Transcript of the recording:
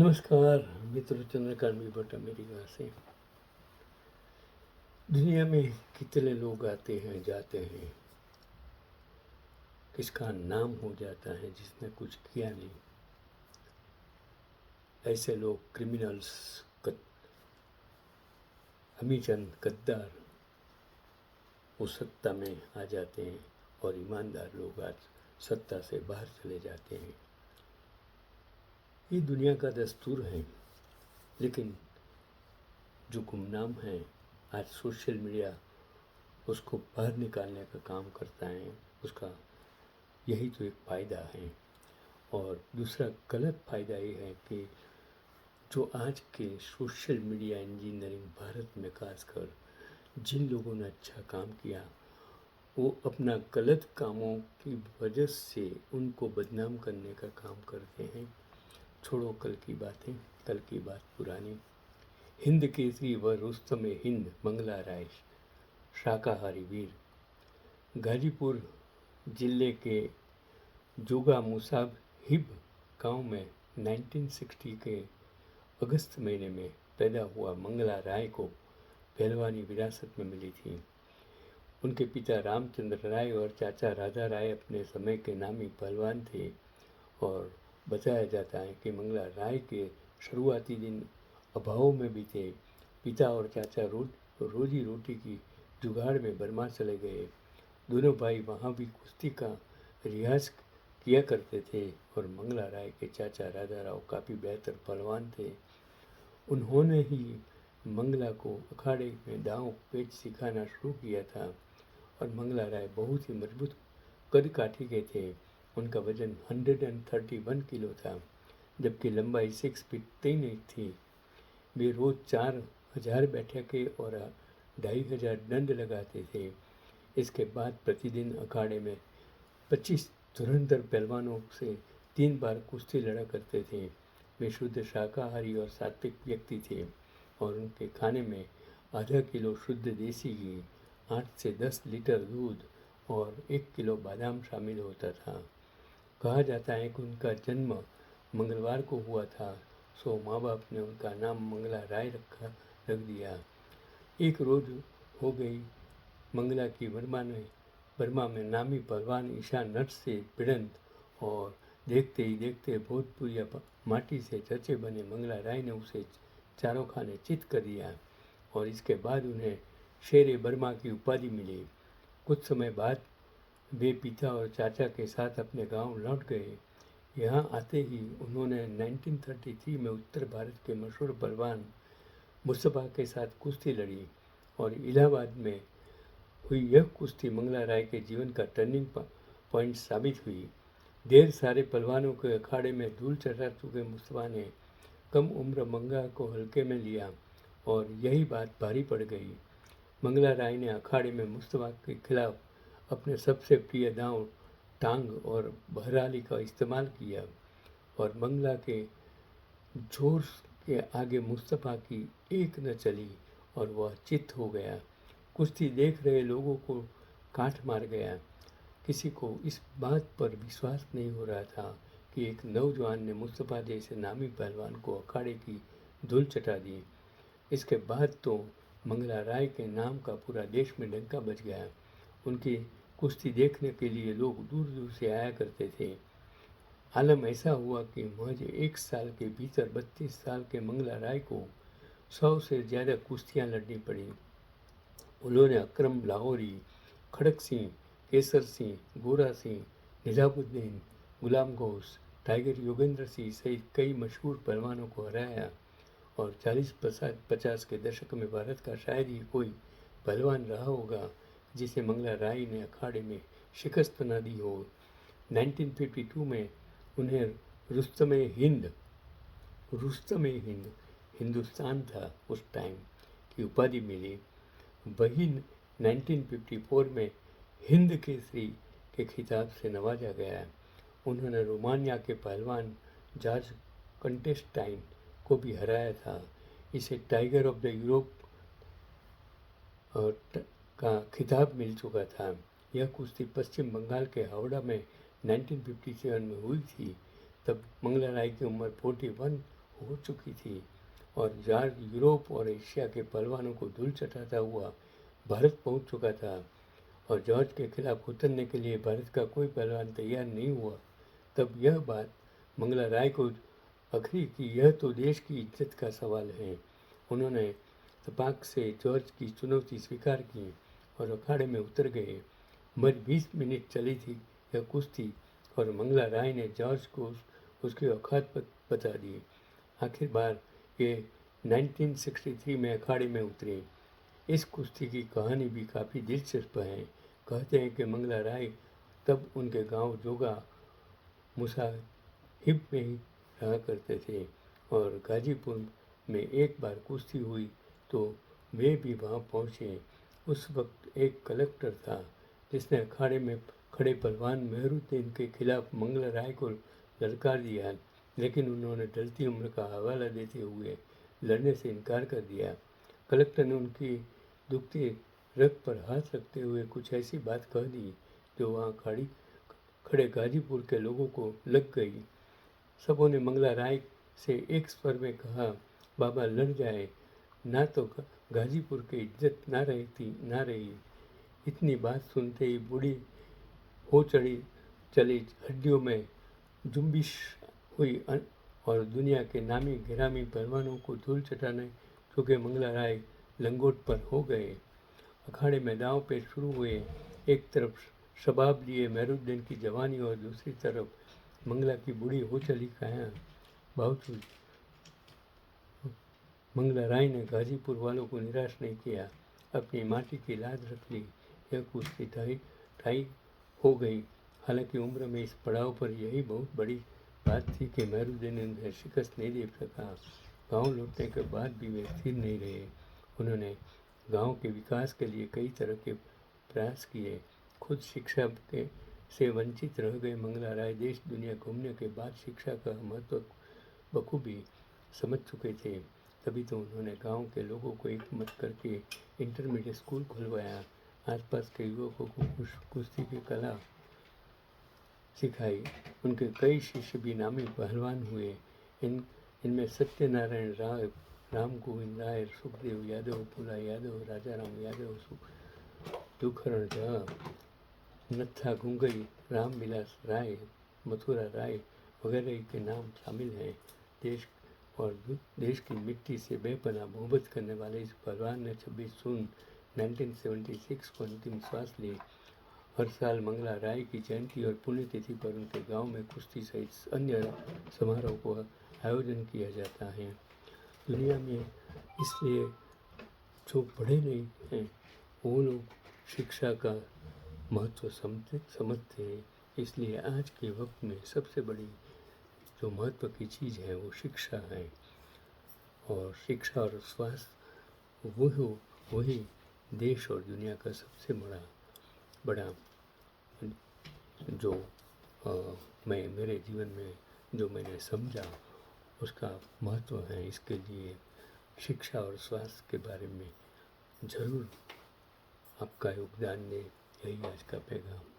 नमस्कार मित्र, चंद्रकांत भट्ट अमेरिका से। दुनिया में कितने लोग आते हैं जाते हैं, किसका नाम हो जाता है जिसने कुछ किया नहीं। ऐसे लोग क्रिमिनल्स, अमीचंद, गद्दार वो सत्ता में आ जाते हैं और ईमानदार लोग आज सत्ता से बाहर चले जाते हैं। ये दुनिया का दस्तूर है। लेकिन जो गुमनाम है, आज सोशल मीडिया उसको बाहर निकालने का काम करता है। उसका यही तो एक फ़ायदा है। और दूसरा गलत फ़ायदा ये है कि जो आज के सोशल मीडिया इंजीनियरिंग भारत में खासकर जिन लोगों ने अच्छा काम किया, वो अपना गलत कामों की वजह से उनको बदनाम करने का काम करते हैं। छोड़ो कल की बातें, कल की बात पुरानी। हिंद केसरी व रुस्तम हिंद मंगला राय, शाकाहारी वीर। गाजीपुर जिले के जोगा मुसाहिब गांव में 1960 के अगस्त महीने में पैदा हुआ मंगला राय को पहलवानी विरासत में मिली थी। उनके पिता रामचंद्र राय और चाचा राजा राय अपने समय के नामी पहलवान थे। और बताया जाता है कि मंगला राय के शुरुआती दिन अभाव में बीते। पिता और चाचा रोजी रोटी की जुगाड़ में बर्मा चले गए। दोनों भाई वहाँ भी कुश्ती का रियाज किया करते थे और मंगला राय के चाचा राजा राव काफ़ी बेहतर पहलवान थे। उन्होंने ही मंगला को अखाड़े में दांव पेच सिखाना शुरू किया था। और मंगला राय बहुत ही मजबूत कद काठी के थे। उनका वजन 131 किलो था, जबकि लंबाई 6 फीट 3 इंच थी। वे रोज 4000 बैठकें और 2500 दंड लगाते थे। इसके बाद प्रतिदिन अखाड़े में 25 धुरंधर पहलवानों से 3 बार कुश्ती लड़ा करते थे। वे शुद्ध शाकाहारी और सात्विक व्यक्ति थे और उनके खाने में आधा किलो शुद्ध देसी घी, 8 से 10 लीटर दूध और 1 किलो बादाम शामिल होता था। कहा जाता है कि उनका जन्म मंगलवार को हुआ था, सो माँ बाप ने उनका नाम मंगला राय रख दिया। एक रोज हो गई मंगला की बर्मा में नामी पहलवान ईशा नट से भिड़ंत और देखते ही देखते भोजपुरी माटी से चचे बने मंगला राय ने उसे चारों खाने चित कर दिया और इसके बाद उन्हें शेर बर्मा की उपाधि मिली। कुछ समय बाद वे पिता और चाचा के साथ अपने गांव लौट गए। यहाँ आते ही उन्होंने 1933 में उत्तर भारत के मशहूर पहलवान मुस्तफा के साथ कुश्ती लड़ी और इलाहाबाद में हुई यह कुश्ती मंगला राय के जीवन का टर्निंग पॉइंट साबित हुई। ढेर सारे पहलवानों के अखाड़े में धूल चढ़ा चुके मुस्तफा ने कम उम्र मंगला को हल्के में लिया और यही बात भारी पड़ गई। मंगला राय ने अखाड़े में मुस्तफा के खिलाफ अपने सबसे प्रिय दांव, टांग और बहराली का इस्तेमाल किया और मंगला के जोर के आगे मुस्तफा की एक न चली और वह चित्त हो गया। कुश्ती देख रहे लोगों को काठ मार गया। किसी को इस बात पर विश्वास नहीं हो रहा था कि एक नौजवान ने मुस्तफा जैसे नामी पहलवान को अखाड़े की धूल चटा दी। इसके बाद तो मंगला राय के नाम का पूरा देश में डंका बज गया। उनकी कुश्ती देखने के लिए लोग दूर दूर से आया करते थे। आलम ऐसा हुआ कि महज 1 साल के भीतर 32 साल के मंगला राय को 100 से ज़्यादा कुश्तियाँ लड़नी पड़ी। उन्होंने अकरम लाहौरी, खड़क सिंह, केसर सिंह, गोरा सिंह, निजामुद्दीन, गुलाम गौस, टाइगर योगेंद्र सिंह सहित कई मशहूर पहलवानों को हराया और 40-50 के दशक में भारत का शायद ही कोई पहलवान रहा होगा जिसे मंगला राय ने अखाड़े में शिकस्त न दी हो। 1952 में उन्हें रुस्तम-ए-हिंद हिंदुस्तान था उस टाइम की उपाधि मिली। वही 1954 में हिंद केसरी के खिताब से नवाजा गया। उन्होंने रोमानिया के पहलवान जॉर्ज कंटेस्टाइन को भी हराया था। इसे टाइगर ऑफ द यूरोप का खिताब मिल चुका था। यह कुश्ती पश्चिम बंगाल के हावड़ा में 1957 में हुई थी। तब मंगला राय की उम्र 41 हो चुकी थी और जॉर्ज यूरोप और एशिया के पहलवानों को धूल चटाता हुआ भारत पहुंच चुका था और जॉर्ज के खिलाफ उतरने के लिए भारत का कोई पहलवान तैयार नहीं हुआ, तब यह बात मंगला राय को अखरी कि यह तो देश की इज्जत का सवाल है। उन्होंने तपाक से जॉर्ज की चुनौती स्वीकार की और अखाड़े में उतर गए। मर 20 मिनट चली थी यह कुश्ती और मंगला राय ने जॉर्ज को उसके औकात बता दी। आखिरकार ये 1963 में अखाड़े में उतरे। इस कुश्ती की कहानी भी काफ़ी दिलचस्प है। कहते हैं कि मंगला राय तब उनके गांव जोगा मुसाहिब में ही रहा करते थे और गाजीपुर में एक बार कुश्ती हुई तो वे भी वहां पहुंचे। उस वक्त एक कलेक्टर था जिसने अखाड़े में खड़े पहलवान मेहरुद्दीन के खिलाफ मंगला राय को ललकार दिया, लेकिन उन्होंने ढलती उम्र का हवाला देते हुए लड़ने से इनकार कर दिया। कलेक्टर ने उनकी दुखती रग पर हाथ रखते हुए कुछ ऐसी बात कह दी जो वहाँ खड़े गाजीपुर के लोगों को लग गई। सबों ने मंगला राय से एक स्वर में कहा, बाबा लड़ जाए, ना तो गाजीपुर की इज्जत ना रही। इतनी बात सुनते ही बूढ़ी हो चली हड्डियों में जुम्बिश हुई और दुनिया के नामी गिरामी पहलवानों को धूल चटाने चुके मंगला राय लंगोट पर हो गए। अखाड़े में दांव पेच शुरू हुए। एक तरफ शबाब लिए मेहरुद्दीन की जवानी और दूसरी तरफ मंगला की बूढ़ी हो चली काया। बावजूद मंगला राय ने गाजीपुर वालों को निराश नहीं किया, अपनी माटी की लाज रख ली। यह कुश्ती ढाई हो गई। हालांकि उम्र में इस पड़ाव पर यही बहुत बड़ी बात थी कि मेहरुद्दीन उन्हें शिकस्त नहीं दे सका। गांव लौटने के बाद भी वे स्थिर नहीं रहे। उन्होंने गांव के विकास के लिए कई तरह के प्रयास किए। खुद शिक्षा से वंचित रह गए मंगला राय देश दुनिया घूमने के बाद शिक्षा का महत्व बखूबी समझ चुके थे। तभी तो उन्होंने गांव के लोगों को एकमत करके इंटरमीडिएट स्कूल खुलवाया, आसपास के युवकों को कुश्ती की कला सिखाई। उनके कई शिष्य भी नामी पहलवान हुए। इनमें सत्यनारायण राय, राम गोविंद राय, सुखदेव यादव, फूला यादव, राजाराम यादव, दुखरण झा, नत्था गुंगई, रामविलास राय, मथुरा राय वगैरह के नाम शामिल हैं। देश की मिट्टी से बेपनाह मोहब्बत करने वाले इस पहलवान ने 26 जून 1976 को अंतिम सांस ली। हर साल मंगला राय की जयंती और पुण्यतिथि पर उनके गांव में कुश्ती सहित अन्य समारोह को आयोजन किया जाता है। दुनिया में इसलिए जो पढ़े नहीं हैं वो लोग शिक्षा का महत्व समझते हैं। इसलिए आज के वक्त में सबसे बड़ी जो महत्व की चीज़ है वो शिक्षा है और शिक्षा और स्वास्थ्य वही देश और दुनिया का सबसे बड़ा जो मैं मेरे जीवन में जो मैंने समझा उसका महत्व है। इसके लिए शिक्षा और स्वास्थ्य के बारे में ज़रूर आपका योगदान दे, यही आज का पैगाम।